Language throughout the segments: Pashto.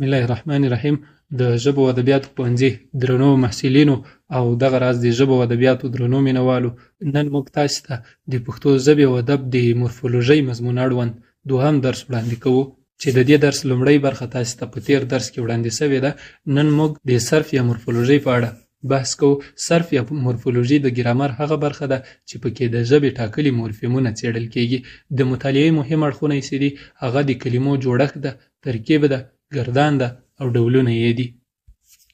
بسم الله الرحمن الرحیم. د ژبو او ادبیاتو پوهنځي درنو محصلینو او دغه راز د ژبو او ادبیاتو درنو مینوالو، نن موږ تاسو ته د پښتو ژبې او ادب د مورفولوژۍ مضمون اړوند دوهم درس وړاندې کوو، چې د دې درس لومړۍ برخه تاسو ته په تیر درس کې وړاندې شوې ده. نن موږ د صرف یا مورفولوژۍ په اړه بحث کوو. صرف یا مورفولوژي د ګرامر هغه برخه ده چې پکې د ژبې ټاکلي مورفیمونه څېړل کېږي. د مطالعې مهم اړخونه یې څه دي؟ هغه د کلمو جوړښت ده، ترکیب ده، ګردان ده او ډولونه یې دي.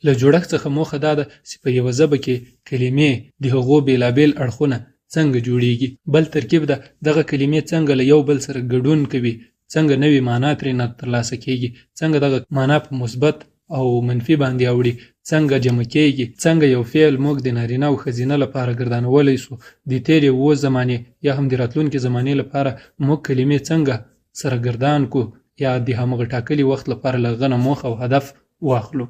له جوړښت څخه موخه دا ده چې په یوه ژبه کې کلمې د هغو بېلابېل اړخونه څنګه جوړیږي. بل ترکیب ده، دغه کلمې څنګه له یو بل سره ګډون کوي، څنګه نوې معنا ترېنه ترلاسه کېږي، څنګه دغه معنا په مثبت او منفي باندې اوړي، څنګه جمع کېږي، څنګه یو فعل موږ د نارینه او ښځینه لپاره ګردانولی سو، د تېرې اووه زمانې یا هم د راتلونکې زمانې لپاره موږ کلمې څنګه سره ګردان کو یا د همغه ټاکلي وخت لپاره له هغه نه موخه او هدف واخلو.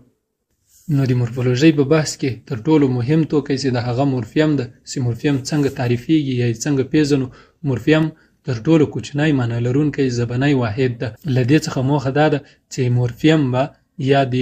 نو د مورفولوژۍ په بحث کې تر ټولو مهم توکی چې د هغه مورفیم ده، چې مورفیم څنګه تعریفیږي یا څنګه پیژنو. مورفیم تر ټولو کوچنی معنا لرونکی ژبنی واحد ده. له دې څخه موخه دا ده چې مورفیم به یا د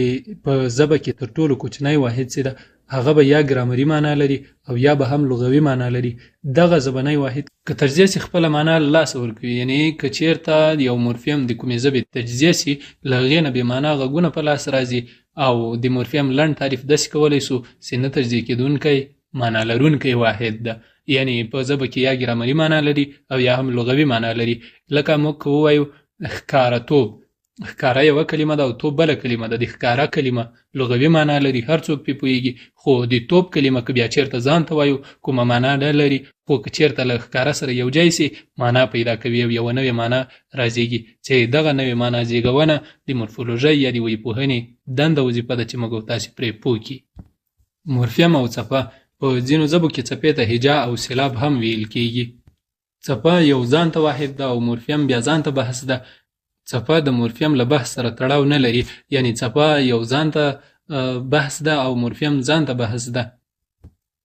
په ژبه کې تر ټولو کوچنی واحد چې ده، هغه به یا ګرامري معنا لري او یا به هم لغوي معنا لري. دغه ژبنی واحد که تجزیه سي خپله معنا له لاسه ورکوي، یعنې که چېرته یو مورفیم د کومې ژبې تجزیه سي، له هغې نه بې معنا غږونه په لاس راځي او د مورفیم لنډ تعریف داسې کولی سو چې نه تجزیه کېدونکی معنا لرونکی واحد ده. یعنې په ژبه کې یا ګرامري معنا لري او یا هم لغوي معنا لري. لکه موږ که ووایو ښکارهتوب، ښکاره یوه کلمه ده او توب بله کلمه ده. د ښکاره کلمه لغوي معنا لري، هر څوک پې پوهېږي، خو د توب کلمه که بیا چېرته ځان ته وایو کومه معنا نه لري، خو که چېرته له ښکاره سره یو ځای سي معنا پیدا کوي او یوه نوې معنا رازېږي، چې دغه نوې معنا زېږونه د مورفولوژۍ یا د وییپوهنې دنده وظیفه ده چې موږ او تاسې پرې پوه کړي. مورفیم او څپه، په ځینو ژبو کې څپې ته هجا او سیلاب هم ویل کېږي. څپه یو ځان ته واحد ده او مورفیم بیا ځان ته بحث ده. څپه د مورفیم له بحث سره تړاو نه لري، یعنی څپه یو ځان ته بحث ده او مورفیم ځان ته بحث ده.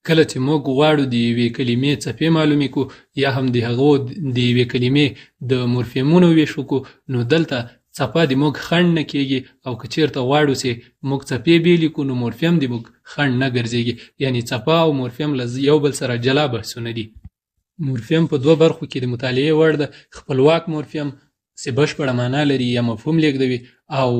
کله چې موږ غواړو د یوې کلمې څپې معلومې کړو یا هم د هغو د یوې کلمې د مورفیمونو ویش وکړو، نو دلته څپه د موږ خنډ نه کېږي، او که چېرته غواړو چې موږ څپې بېلې کړو نو مورفیم د موږ خنډ نه ګرځېږي. یعنی څپه او مورفیم له یو بل سره جلا بحثونه دي. مورفیم په دوه برخو کې د مطالعې وړ ده. خپلواک مورفیم چې بشپړه معنا لري یا مفهوم لیږدوي، او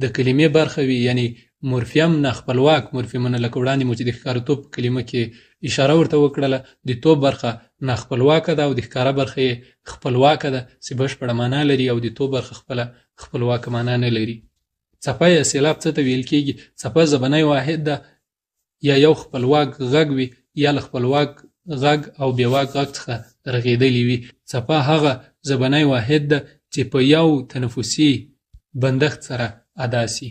د کلمې برخه وي، یعنی مورفیم نه خپلواک مورفیمونه، لکه وړاندې مو چې د ښکارهتوب په کلمه کې اشاره ورته وکړله، د توب برخه نه خپلواکه ده او د ښکاره برخه یې خپلواکه ده چې بشپړه معنا لري، او د توب برخه خپله خپلواکه معنا نه لري. څپه یا سیلاب څه ته ویل کېږي؟ څپه ژبنی واحد ده، یا یو خپلواک غږ وي یا له خپلواک غږ او بېواک غږ څخه رغېدلی وي. څپه هغه ژبنی واحد ده چې په یو تنفسي بندښت سره ادا سي.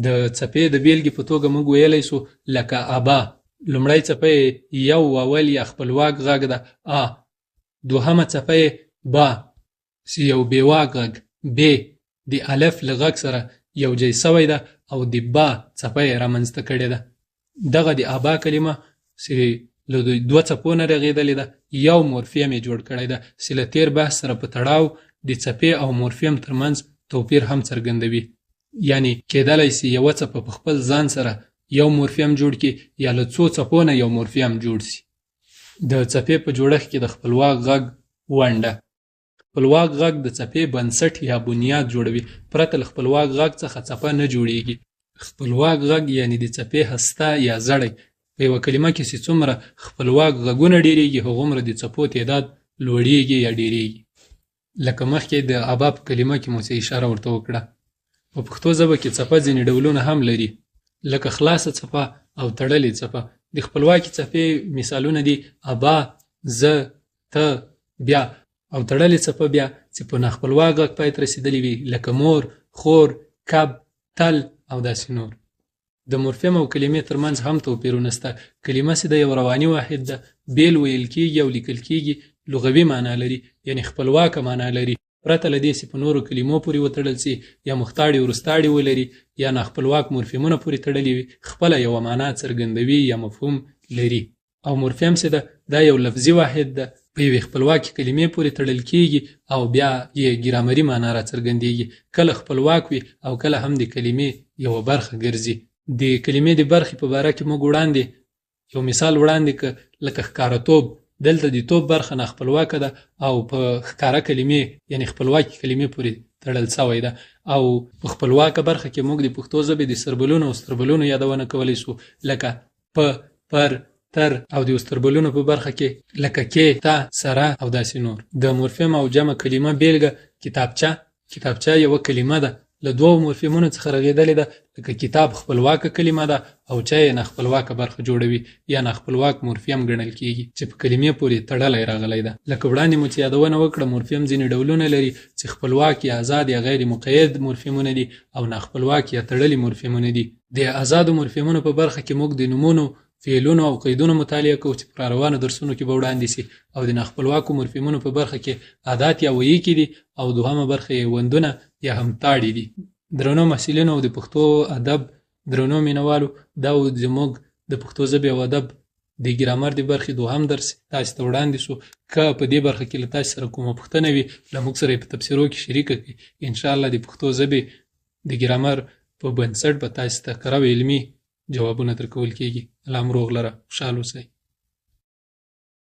د څپې د بیلګې په توګه موږ ویلی سو لکه ابا. لومړی څپه یو واول یا خپلواک غږ ده ا. دوهمه څپه با چې یو بېواک غږ ب د الف له غږ سره یو ځای سوی ده او د با څپه یې رامنځته کړې ده. دغه د ابا کلمه چې له دوه څپو نه رغېدلې ده، یو مورفیم یې جوړ کړی ده چې له تېر بحث سره په تړاو د څپې او مورفیم ترمنځ توپیر هم څرګندوي. یعنی کېدلی سي یوه څپه په خپل ځان سره یو مورفیم جوړ کړي یا له څو څپو نه یو مورفیم جوړ سي. د څپې په جوړښت کې د خپلواک غږ ونډه. خپلواک غږ د څپې بنسټ یا بنیاد جوړوي. پرته له خپلواک غږ څخه څپه نه جوړیږي. خپلواک غږ یعنی د څپې هسته یا زړی. په یوه کلمه کې چې څومره خپلواک غږونه ډېرېږي، هغومره د څپو تعداد لوړیږي یا ډېرېږي. لکه مخکې د ابا په کلمه کې مو څه اشاره ورته وکړه. په پښتو ژبه کې څپه ځینې ډولونه هم لري، لکه خلاصه څپه او تړلې څپه. د خپلواکې څپې مثالونه دي ابا، زه، ته، بیا. او تړلې څپه بیا چې په ناخپلواک غږ پای ته رسېدلې وي، لکه مور، خور، کب، تل او داسې نور. د مورفیم او کلمې ترمنځ هم توپیرونه شته. کلمه چې د یو رواني واحد ده، بیل ویل کېږي او لیکل کېږي، لغوي معنا لري، یعنی خپلواکه معنا لري. پرته له دې چې په نورو کلمو پورې وتړل سي یا مختاړي ورستاړي ولري یا ناخپلواک مورفیمونه پورې تړلي وي، خپله یوه معنا څرګندوي یا مفهوم لري. او مورفیم چې ده دا یو لفظي واحد ده، په یوې خپلواکې کلمې پورې تړل کیږي او بیا یې ګرامري معنا راڅرګندېږي. کله خپلواک وي او کله هم د کلمې یوه برخه ګرځي. د کلمې د برخې په باره کې موږ وړاندې یو مثال وړاندې که لکه ښکارهتوب. دلته د توب برخه نه خپلواکه ده او په ښکاره کلمې یعنی خپلواکې کلمې پورې تړل سوی ده. او په خپلواکه برخه کې موږ د پښتو ژبې د سربلونو او ستربلونو یادونه کولی شو، لکه په، پر، تر او د استربلونو په برخه کې لکه کې، تا، سره او داسې نور. د مورفیم او جمع کلمه بیلګه کتابچه. کتابچه یوه کلمه ده له دوو مورفیمونو څخه رغېدلې ده، لکه کتاب خپلواکه کلمه ده او چا یې نه خپلواکه برخه جوړوي یا نه خپلواک مورفیم ګڼل کیږي چې په کلمې پورې تړلی راغلی ده. لکه وړاندې مو چې یادونه وکړه مورفیم ځینې ډولونه لري چې خپلواک یا آزاد یا غیر مقید مورفیمونه دي او نه خپلواک یا تړلي مورفیمونه دي. د آزادو مورفیمونو په برخه کې موږ د نومونو، فعلونو او قیدونو مطالعه کوو چې په روانو درسونو کې به وړاندې سي، او د ناخپلواکو مورفیمونو په برخه کې عادات یا وییکې دي او دوهمه برخه یې وندونه یا هم تاړي دي. درنو محصلینو او د پښتو ادب درنو مینوالو، دا زموږ د پښتو ژبې او ادب د ګرامر د برخې دوهم درس تاسو ته وړاندې شو. که په دې برخه کې له تاسو سره کومه پوښتنه وي له موږ سره په تبصرو کې شریکه کړئ. انشاءالله د پښتو ژبې د ګرامر په بنسټ به تاسو ته کره او علمي جوابونه درکول کېږي. الله مو روغ لره، خوشحال اوسئ.